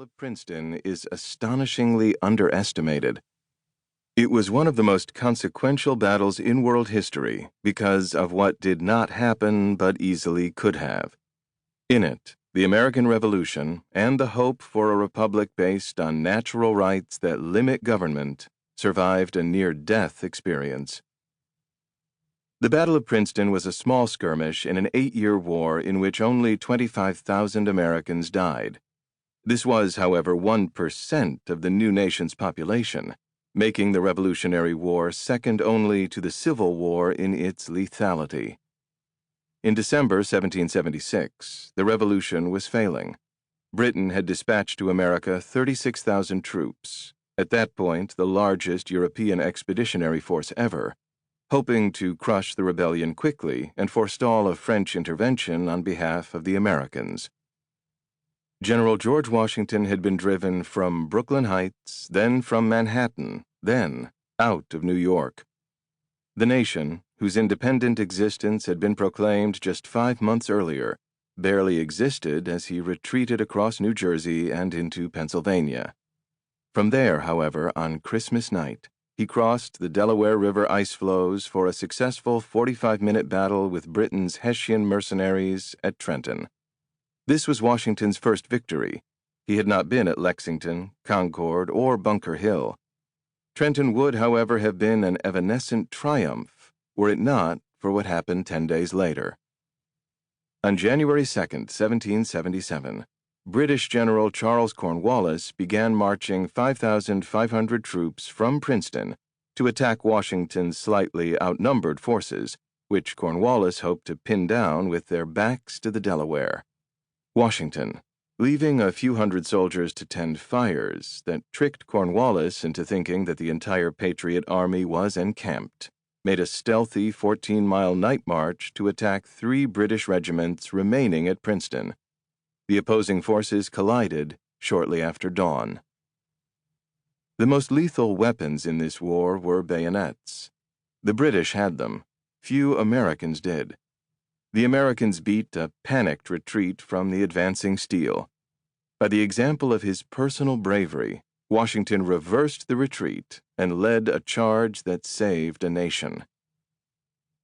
of Princeton is astonishingly underestimated. It was one of the most consequential battles in world history because of what did not happen but easily could have. In it, the American Revolution and the hope for a republic based on natural rights that limit government survived a near-death experience. The Battle of Princeton was a small skirmish in an 8-year war in which only 25,000 Americans died. This was, however, 1% of the new nation's population, making the Revolutionary War second only to the Civil War in its lethality. In December 1776, the Revolution was failing. Britain had dispatched to America 36,000 troops, at that point the largest European expeditionary force ever, hoping to crush the rebellion quickly and forestall a French intervention on behalf of the Americans. General George Washington had been driven from Brooklyn Heights, then from Manhattan, then out of New York. The nation, whose independent existence had been proclaimed just 5 months earlier, barely existed as he retreated across New Jersey and into Pennsylvania. From there, however, on Christmas night, he crossed the Delaware River ice floes for a successful 45-minute battle with Britain's Hessian mercenaries at Trenton. This was Washington's first victory. He had not been at Lexington, Concord, or Bunker Hill. Trenton would, however, have been an evanescent triumph were it not for what happened 10 days later. On January 2, 1777, British General Charles Cornwallis began marching 5,500 troops from Princeton to attack Washington's slightly outnumbered forces, which Cornwallis hoped to pin down with their backs to the Delaware. Washington, leaving a few hundred soldiers to tend fires that tricked Cornwallis into thinking that the entire Patriot Army was encamped, made a stealthy 14-mile night march to attack 3 British regiments remaining at Princeton. The opposing forces collided shortly after dawn. The most lethal weapons in this war were bayonets. The British had them. Few Americans did. The Americans beat a panicked retreat from the advancing steel. By the example of his personal bravery, Washington reversed the retreat and led a charge that saved a nation.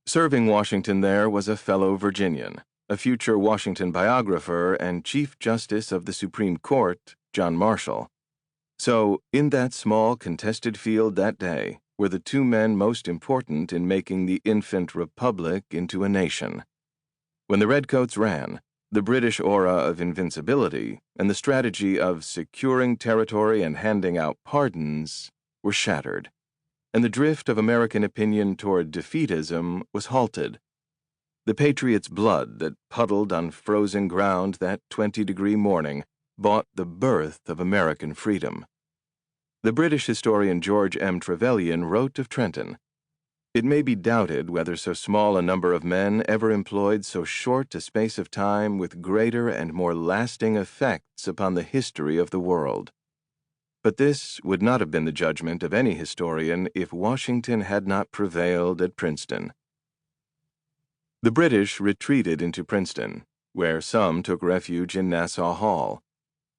Serving Washington there was a fellow Virginian, a future Washington biographer and Chief Justice of the Supreme Court, John Marshall. So, in that small contested field that day were the 2 men most important in making the infant republic into a nation. When the Redcoats ran, the British aura of invincibility and the strategy of securing territory and handing out pardons were shattered, and the drift of American opinion toward defeatism was halted. The patriots' blood that puddled on frozen ground that 20-degree morning bought the birth of American freedom. The British historian George M. Trevelyan wrote of Trenton, "It may be doubted whether so small a number of men ever employed so short a space of time with greater and more lasting effects upon the history of the world." But this would not have been the judgment of any historian if Washington had not prevailed at Princeton. The British retreated into Princeton, where some took refuge in Nassau Hall.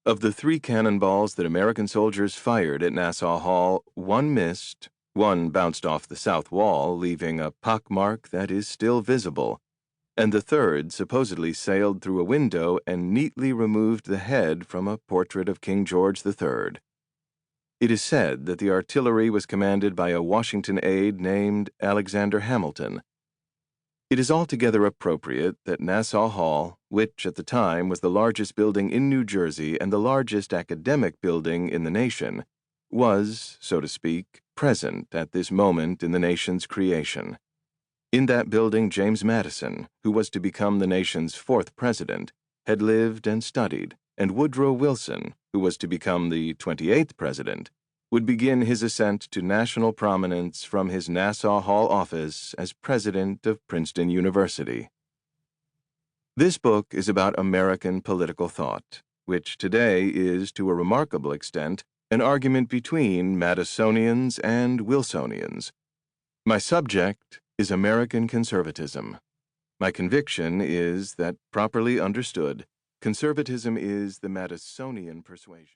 Of the 3 cannonballs that American soldiers fired at Nassau Hall, 1 missed, 1 bounced off the south wall, leaving a pockmark that is still visible, and the 3rd supposedly sailed through a window and neatly removed the head from a portrait of King George III. It is said that the artillery was commanded by a Washington aide named Alexander Hamilton. It is altogether appropriate that Nassau Hall, which at the time was the largest building in New Jersey and the largest academic building in the nation, was, so to speak, present at this moment in the nation's creation. In that building, James Madison, who was to become the nation's 4th president, had lived and studied, and Woodrow Wilson, who was to become the 28th president, would begin his ascent to national prominence from his Nassau Hall office as president of Princeton University. This book is about American political thought, which today is, to a remarkable extent, an argument between Madisonians and Wilsonians. My subject is American conservatism. My conviction is that, properly understood, conservatism is the Madisonian persuasion.